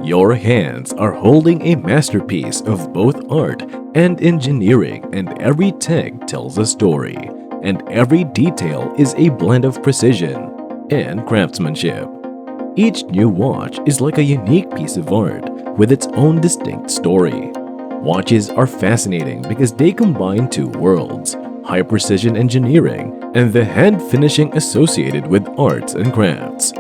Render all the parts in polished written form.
Your hands are holding a masterpiece of both art and engineering, and every tag tells a story, and every detail is a blend of precision and craftsmanship. Each new watch is like a unique piece of art with its own distinct story. Watches are fascinating because they combine two worlds: high-precision engineering and the hand finishing associated with arts and crafts.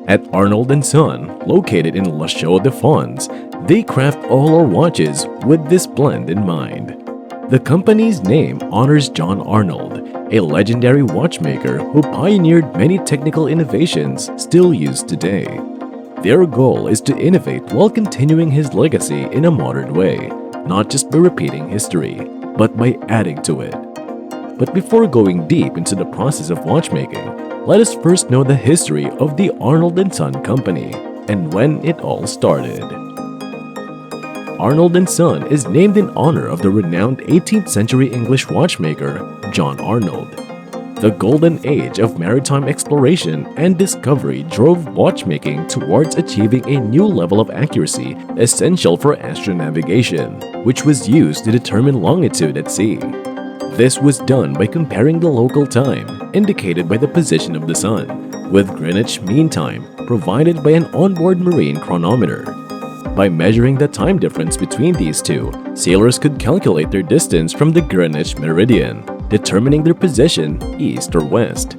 At Arnold & Son, located in La Chaux-de-Fonds, they craft all our watches with this blend in mind. The company's name honors John Arnold, a legendary watchmaker who pioneered many technical innovations still used today. Their goal is to innovate while continuing his legacy in a modern way, not just by repeating history, but by adding to it. But before going deep into the process of watchmaking, let us first know the history of the Arnold & Son Company and when it all started. Arnold & Son is named in honor of the renowned 18th century English watchmaker John Arnold. The golden age of maritime exploration and discovery drove watchmaking towards achieving a new level of accuracy essential for astronavigation, which was used to determine longitude at sea. This was done by comparing the local time, indicated by the position of the sun, with Greenwich Mean Time, provided by an onboard marine chronometer. By measuring the time difference between these two, sailors could calculate their distance from the Greenwich meridian, determining their position east or west.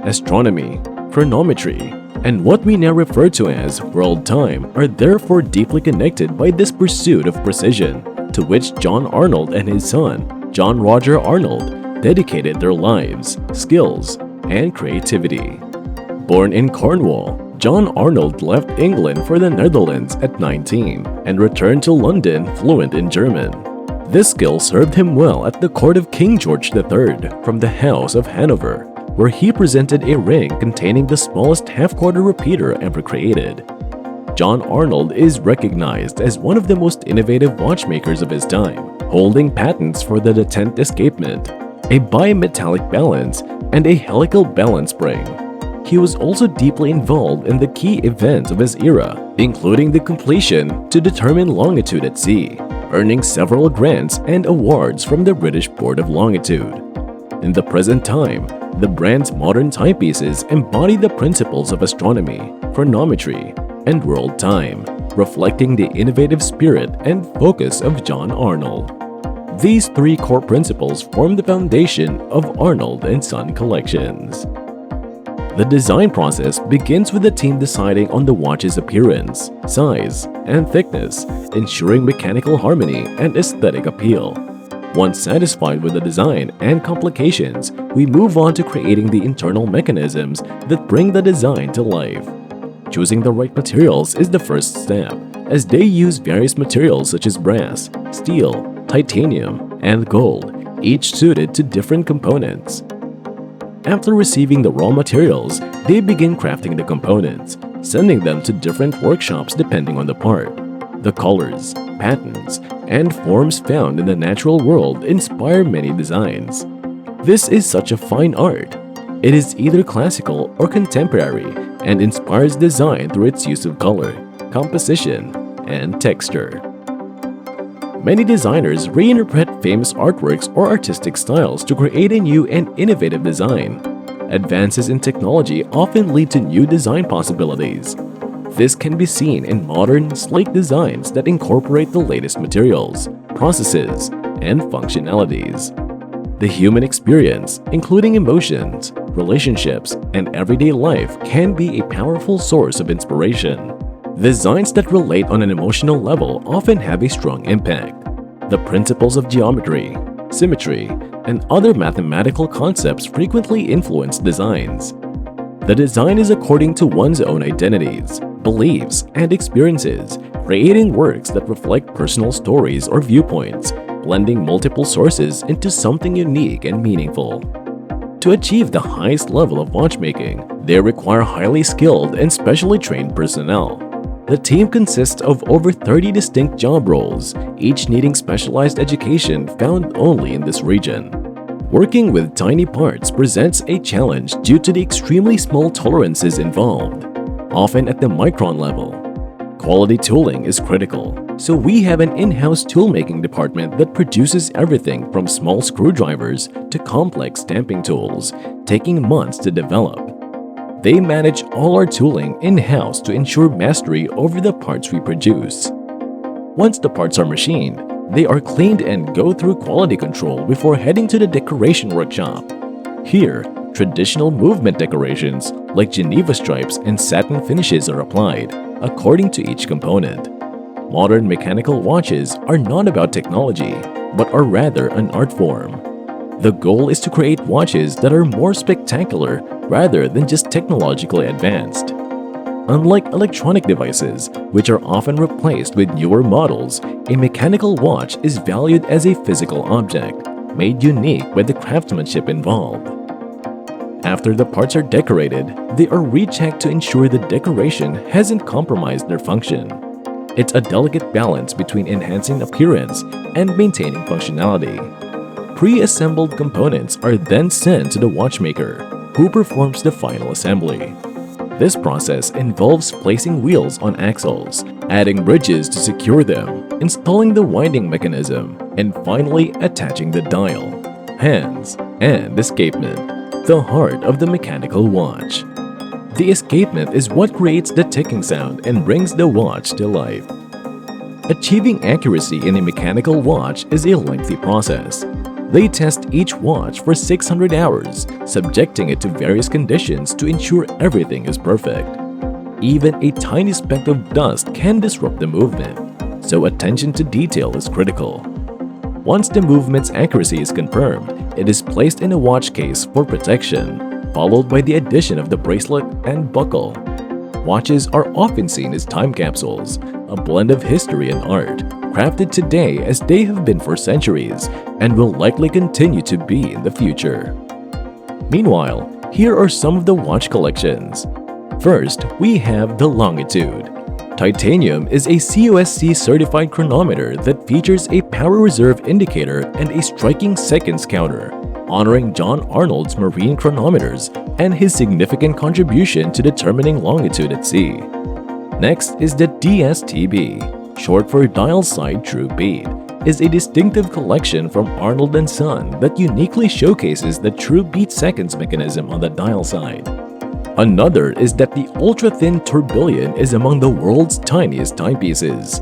Astronomy, chronometry, and what we now refer to as world time are therefore deeply connected by this pursuit of precision, to which John Arnold and his son, John Roger Arnold, dedicated their lives, skills, and creativity. Born in Cornwall, John Arnold left England for the Netherlands at 19 and returned to London fluent in German. This skill served him well at the court of King George III from the House of Hanover, where he presented a ring containing the smallest half-quarter repeater ever created. John Arnold is recognized as one of the most innovative watchmakers of his time, holding patents for the detent escapement, a bimetallic balance, and a helical balance spring. He was also deeply involved in the key events of his era, including the completion to determine longitude at sea, earning several grants and awards from the British Board of Longitude. In the present time, the brand's modern timepieces embody the principles of astronomy, chronometry, and world time, reflecting the innovative spirit and focus of John Arnold. These three core principles form the foundation of Arnold & Son collections. The design process begins with the team deciding on the watch's appearance, size, and thickness, ensuring mechanical harmony and aesthetic appeal. Once satisfied with the design and complications, we move on to creating the internal mechanisms that bring the design to life. Choosing the right materials is the first step, as they use various materials such as brass, steel, titanium, and gold, each suited to different components. After receiving the raw materials, they begin crafting the components, sending them to different workshops depending on the part. The colors, patterns, and forms found in the natural world inspire many designs. This is such a fine art. It is either classical or contemporary and inspires design through its use of color, composition, and texture. Many designers reinterpret famous artworks or artistic styles to create a new and innovative design. Advances in technology often lead to new design possibilities. This can be seen in modern, sleek designs that incorporate the latest materials, processes, and functionalities. The human experience, including emotions, relationships, and everyday life, can be a powerful source of inspiration. Designs that relate on an emotional level often have a strong impact. The principles of geometry, symmetry, and other mathematical concepts frequently influence designs. The design is according to one's own identities, beliefs, and experiences, creating works that reflect personal stories or viewpoints, blending multiple sources into something unique and meaningful. To achieve the highest level of watchmaking, they require highly skilled and specially trained personnel. The team consists of over 30 distinct job roles, each needing specialized education found only in this region. Working with tiny parts presents a challenge due to the extremely small tolerances involved, often at the micron level. Quality tooling is critical, so we have an in-house toolmaking department that produces everything from small screwdrivers to complex stamping tools, taking months to develop. They manage all our tooling in-house to ensure mastery over the parts we produce. Once the parts are machined, they are cleaned and go through quality control before heading to the decoration workshop. Here, traditional movement decorations like Geneva stripes and satin finishes are applied, according to each component. Modern mechanical watches are not about technology, but are rather an art form. The goal is to create watches that are more spectacular rather than just technologically advanced. Unlike electronic devices, which are often replaced with newer models, a mechanical watch is valued as a physical object, made unique by the craftsmanship involved. After the parts are decorated, they are rechecked to ensure the decoration hasn't compromised their function. It's a delicate balance between enhancing appearance and maintaining functionality. Pre-assembled components are then sent to the watchmaker, who performs the final assembly. This process involves placing wheels on axles, adding bridges to secure them, installing the winding mechanism, and finally attaching the dial, hands, and escapement, the heart of the mechanical watch. The escapement is what creates the ticking sound and brings the watch to life. Achieving accuracy in a mechanical watch is a lengthy process. They test each watch for 600 hours, subjecting it to various conditions to ensure everything is perfect. Even a tiny speck of dust can disrupt the movement, so attention to detail is critical. Once the movement's accuracy is confirmed, it is placed in a watch case for protection, followed by the addition of the bracelet and buckle. Watches are often seen as time capsules, a blend of history and art, crafted today as they have been for centuries and will likely continue to be in the future. Meanwhile, here are some of the watch collections. First, we have the Longitude. Titanium is a COSC certified chronometer that features a power reserve indicator and a striking seconds counter, honoring John Arnold's marine chronometers and his significant contribution to determining longitude at sea. Next is the DSTB, short for Dial Side True Beat, is a distinctive collection from Arnold & Son that uniquely showcases the true beat seconds mechanism on the dial side. Another is that the ultra-thin tourbillon is among the world's tiniest timepieces.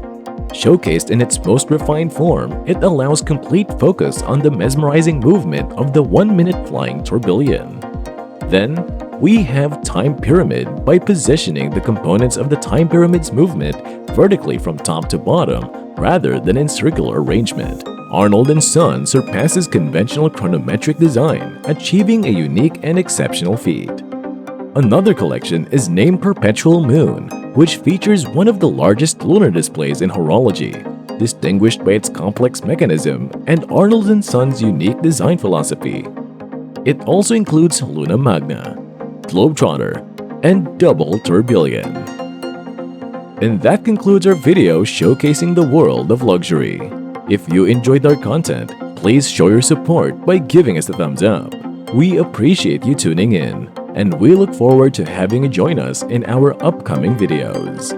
Showcased in its most refined form, it allows complete focus on the mesmerizing movement of the 1-minute flying tourbillon. Then, we have Time Pyramid by positioning the components of the time pyramid's movement vertically from top to bottom rather than in circular arrangement. Arnold & Son surpasses conventional chronometric design, achieving a unique and exceptional feat. Another collection is named Perpetual Moon, which features one of the largest lunar displays in horology, distinguished by its complex mechanism and Arnold & Son's unique design philosophy. It also includes Luna Magna, Globetrotter, and Double Tourbillon. And that concludes our video showcasing the world of luxury. If you enjoyed our content, please show your support by giving us a thumbs up. We appreciate you tuning in, and we look forward to having you join us in our upcoming videos.